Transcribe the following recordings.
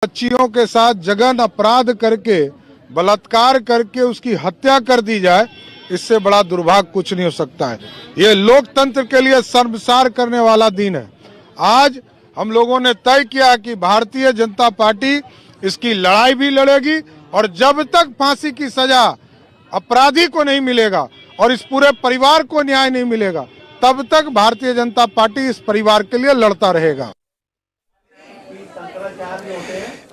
बच्चियों के साथ जघन्य अपराध करके बलात्कार करके उसकी हत्या कर दी जाए, इससे बड़ा दुर्भाग्य कुछ नहीं हो सकता है। ये लोकतंत्र के लिए शर्मसार करने वाला दिन है। आज हम लोगों ने तय किया कि भारतीय जनता पार्टी इसकी लड़ाई भी लड़ेगी और जब तक फांसी की सजा अपराधी को नहीं मिलेगा और इस पूरे परिवार को न्याय नहीं मिलेगा, तब तक भारतीय जनता पार्टी इस परिवार के लिए लड़ता रहेगा।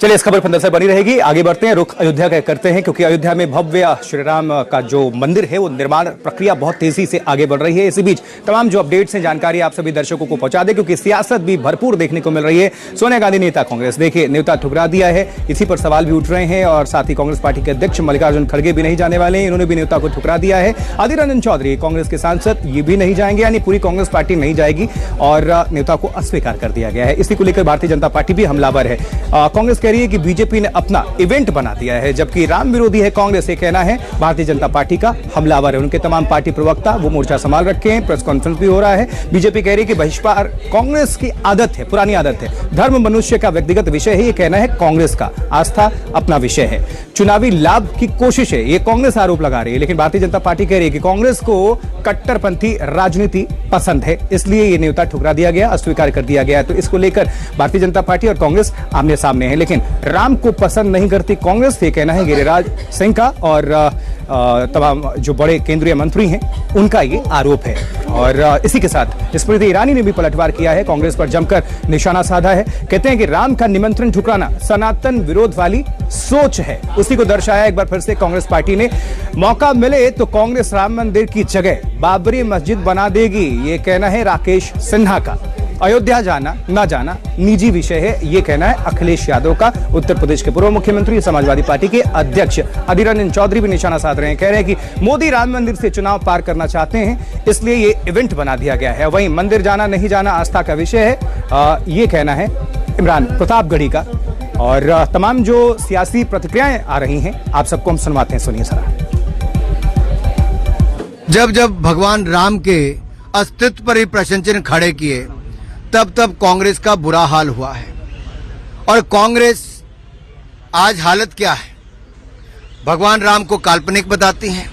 चलिए, इस खबर पर नजर बनी रहेगी। आगे बढ़ते हैं, रुख अयोध्या का करते हैं, क्योंकि अयोध्या में भव्य श्री राम का जो मंदिर है वो निर्माण प्रक्रिया बहुत तेजी से आगे बढ़ रही है। इसी बीच तमाम जो अपडेट्स हैं, जानकारी आप सभी दर्शकों को पहुंचा दें, क्योंकि सियासत भी भरपूर देखने को मिल रही है। सोनिया गांधी नेता कांग्रेस, देखिए न्योता ठुकरा दिया है, इसी पर सवाल भी उठ रहे हैं और साथ ही कांग्रेस पार्टी के अध्यक्ष मल्लिकार्जुन खड़गे भी नहीं जाने वाले हैं, इन्होंने भी न्योता को ठुकरा दिया है। अधीर रंजन चौधरी कांग्रेस के सांसद, ये भी नहीं जाएंगे, यानी पूरी कांग्रेस पार्टी नहीं जाएगी और न्योता को अस्वीकार कर दिया गया है। इसी को लेकर भारतीय जनता पार्टी भी हमलावर है। कांग्रेस कह रही है कि बीजेपी ने अपना इवेंट बना दिया है, जबकि राम विरोधी है कांग्रेस, ये कहना है भारतीय जनता पार्टी का हमलावर है। उनके तमाम पार्टी प्रवक्ता वो मोर्चा संभाल रखे हैं, प्रेस कॉन्फ्रेंस भी हो रहा है। बीजेपी कह रही है कि बहिष्कार कांग्रेस की आदत है, पुरानी आदत है, धर्म मनुष्य का व्यक्तिगत विषय है, ये कहना है कांग्रेस का, आस्था अपना विषय है, चुनावी लाभ की कोशिश है, ये कांग्रेस आरोप लगा रही है। लेकिन भारतीय जनता पार्टी कह रही है कि कांग्रेस को कट्टरपंथी राजनीति पसंद है, इसलिए ये न्योता ठुकरा दिया गया, अस्वीकार कर दिया गया। तो इसको लेकर भारतीय जनता पार्टी और कांग्रेस आमने सामने है। लेकिन राम को पसंद नहीं करती कांग्रेस, ये कहना है गिरिराज सिंह का और तमाम जो बड़े केंद्रीय मंत्री हैं उनका ये आरोप है। और इसी के साथ स्मृति ईरानी ने भी पलटवार किया है, कांग्रेस पर जमकर निशाना साधा है। कहते हैं कि राम का निमंत्रण ठुकराना सनातन विरोध वाली सोच है। उसी को दर्शाया एक बार फिर से कांग्रेस पार्टी ने। मौका मिले तो कांग्रेस राम मंदिर की जगह बाबरी मस्जिद बना देगी, ये कहना है राकेश सिन्हा का। अयोध्या जाना ना जाना निजी विषय है, ये कहना है अखिलेश यादव का। उत्तर प्रदेश के पूर्व मुख्यमंत्री समाजवादी पार्टी के अध्यक्ष अधीर रंजन चौधरी भी निशाना साध रहे हैं, कह रहे हैं कि मोदी राम मंदिर से चुनाव पार करना चाहते हैं, इसलिए ये इवेंट बना दिया गया है। वहीं मंदिर जाना नहीं जाना आस्था का विषय है, ये कहना है इमरान प्रतापगढ़ी का। और तमाम जो सियासी प्रतिक्रियाएं आ रही हैं, आप सबको हम सुनवाते हैं, सुनिए सर। जब जब भगवान राम के अस्तित्व पर ही प्रश्न चिन्ह खड़े किए, तब तब कांग्रेस का बुरा हाल हुआ है। और कांग्रेस आज हालत क्या है, भगवान राम को काल्पनिक बताती हैं,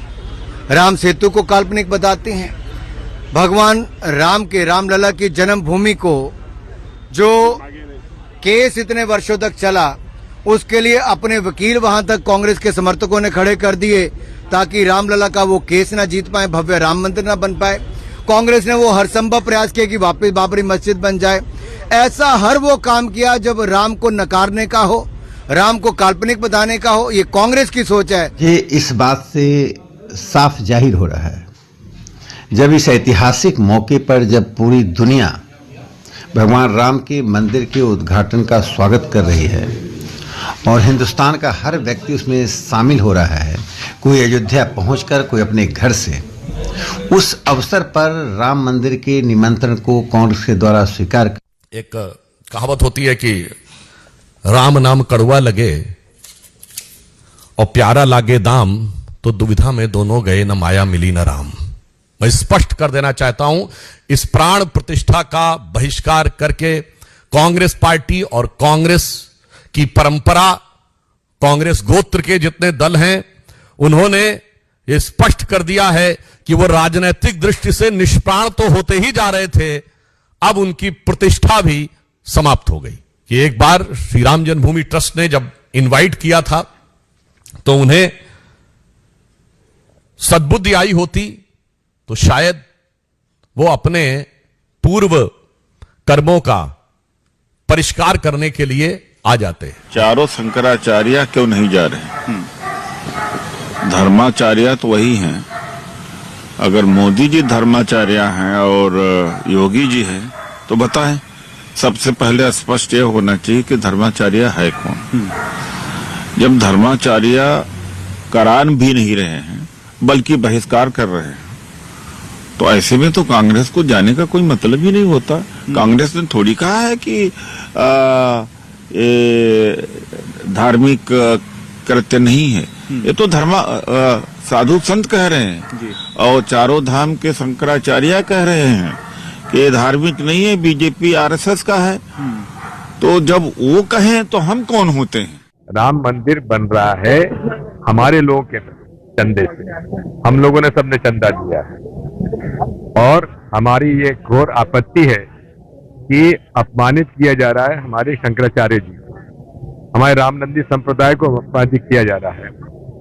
राम सेतु को काल्पनिक बताती हैं, भगवान राम के रामलला की जन्मभूमि को जो केस इतने वर्षों तक चला, उसके लिए अपने वकील वहां तक कांग्रेस के समर्थकों ने खड़े कर दिए ताकि रामलला का वो केस ना जीत पाए, भव्य राम मंदिर ना बन पाए। कांग्रेस ने वो हर संभव प्रयास किया कि वापस बाबरी मस्जिद बन जाए। ऐसा हर वो काम किया जब राम को नकारने का हो, राम को काल्पनिक बताने का हो। ये कांग्रेस की सोच है। ये इस बात से साफ जाहिर हो रहा है, जब इस ऐतिहासिक मौके पर जब पूरी दुनिया भगवान राम के मंदिर के उद्घाटन का स्वागत कर रही है और हिंदुस्तान का हर व्यक्ति उसमें शामिल हो रहा है, कोई अयोध्या पहुंचकर, कोई अपने घर से, उस अवसर पर राम मंदिर के निमंत्रण को कांग्रेस के द्वारा स्वीकार। एक कहावत होती है कि राम नाम कड़वा लगे और प्यारा लागे दाम, तो दुविधा में दोनों गए, न माया मिली न राम। मैं स्पष्ट कर देना चाहता हूं, इस प्राण प्रतिष्ठा का बहिष्कार करके कांग्रेस पार्टी और कांग्रेस की परंपरा, कांग्रेस गोत्र के जितने दल हैं, उन्होंने ये स्पष्ट कर दिया है कि वो राजनीतिक दृष्टि से निष्प्राण तो होते ही जा रहे थे, अब उनकी प्रतिष्ठा भी समाप्त हो गई। कि एक बार श्री राम जन्मभूमि ट्रस्ट ने जब इनवाइट किया था तो उन्हें सद्बुद्धि आई होती तो शायद वो अपने पूर्व कर्मों का परिष्कार करने के लिए आ जाते। चारों शंकराचार्य क्यों नहीं जा रहे? धर्माचार्य तो वही हैं। अगर मोदी जी धर्माचार्य हैं और योगी जी हैं तो बताएं, सबसे पहले स्पष्ट यह होना चाहिए कि धर्माचार्य है कौन। जब धर्माचार्य करान भी नहीं रहे हैं बल्कि बहिष्कार कर रहे हैं, तो ऐसे में तो कांग्रेस को जाने का कोई मतलब ही नहीं होता। कांग्रेस ने थोड़ी कहा है कि धार्मिक कृत्य नहीं है, ये तो साधु संत कह रहे हैं और चारों धाम के शंकराचार्य कह रहे हैं कि ये धार्मिक नहीं है, बीजेपी आरएसएस का है। तो जब वो कहें तो हम कौन होते हैं? राम मंदिर बन रहा है हमारे लोगों के चंदे से। हम लोगों ने सबने चंदा दिया है और हमारी ये घोर आपत्ति है कि अपमानित किया जा रहा है हमारे शंकराचार्य जी को, हमारे रामनंदी संप्रदाय को अपमानित किया जा रहा है।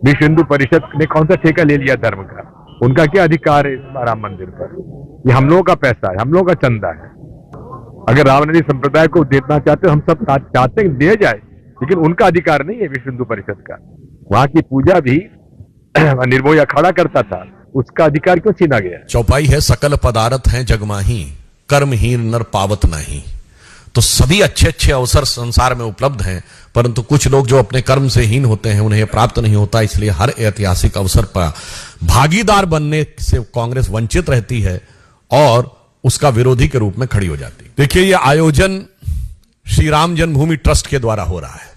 विश्व हिंदू परिषद ने कौन सा ठेका ले लिया धर्म का? उनका क्या अधिकार है इस राम मंदिर पर? ये हम लोगों का पैसा है, हम लोगों का चंदा है। अगर रामनंदी संप्रदाय को देना चाहते हम सब चाहते हैं दिया जाए, लेकिन उनका अधिकार नहीं है विश्व हिंदू परिषद का। वहां की पूजा भी निर्मोही अखाड़ा करता था, उसका अधिकार क्यों छीना गया? चौपाई है सकल पदार्थ हैं जगमाही, कर्महीन नर पावत नहीं। तो सभी अच्छे अच्छे अवसर संसार में उपलब्ध हैं, परंतु कुछ लोग जो अपने कर्म से हीन होते हैं उन्हें प्राप्त नहीं होता। इसलिए हर ऐतिहासिक अवसर पर भागीदार बनने से कांग्रेस वंचित रहती है और उसका विरोधी के रूप में खड़ी हो जाती है। देखिए, यह आयोजन श्री राम जन्मभूमि ट्रस्ट के द्वारा हो रहा है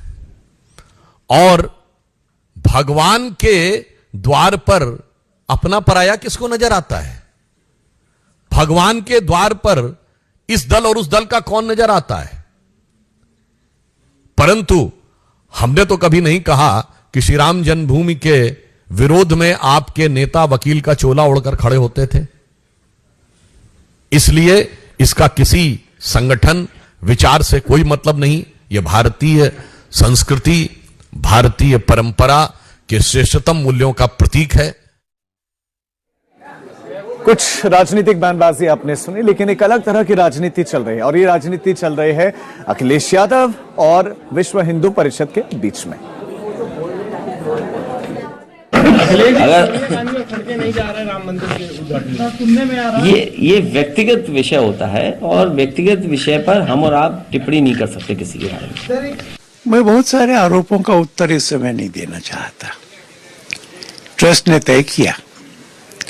और भगवान के द्वार पर अपना पराया किसको नजर आता है? भगवान के द्वार पर इस दल और उस दल का कौन नजर आता है? परंतु हमने तो कभी नहीं कहा कि श्री राम जन्मभूमि के विरोध में आपके नेता वकील का चोला ओढ़कर खड़े होते थे। इसलिए इसका किसी संगठन विचार से कोई मतलब नहीं। यह भारतीय संस्कृति, भारतीय परंपरा के श्रेष्ठतम मूल्यों का प्रतीक है। कुछ राजनीतिक बयानबाजी आपने सुनी, लेकिन एक अलग तरह की राजनीति चल रही है और ये राजनीति चल रही है अखिलेश यादव और विश्व हिंदू परिषद के बीच में। ये व्यक्तिगत विषय होता है और व्यक्तिगत विषय पर हम और आप टिप्पणी नहीं कर सकते किसी के बारे में। मैं बहुत सारे आरोपों का उत्तर इस समय नहीं देना चाहता। ट्रस्ट ने तय किया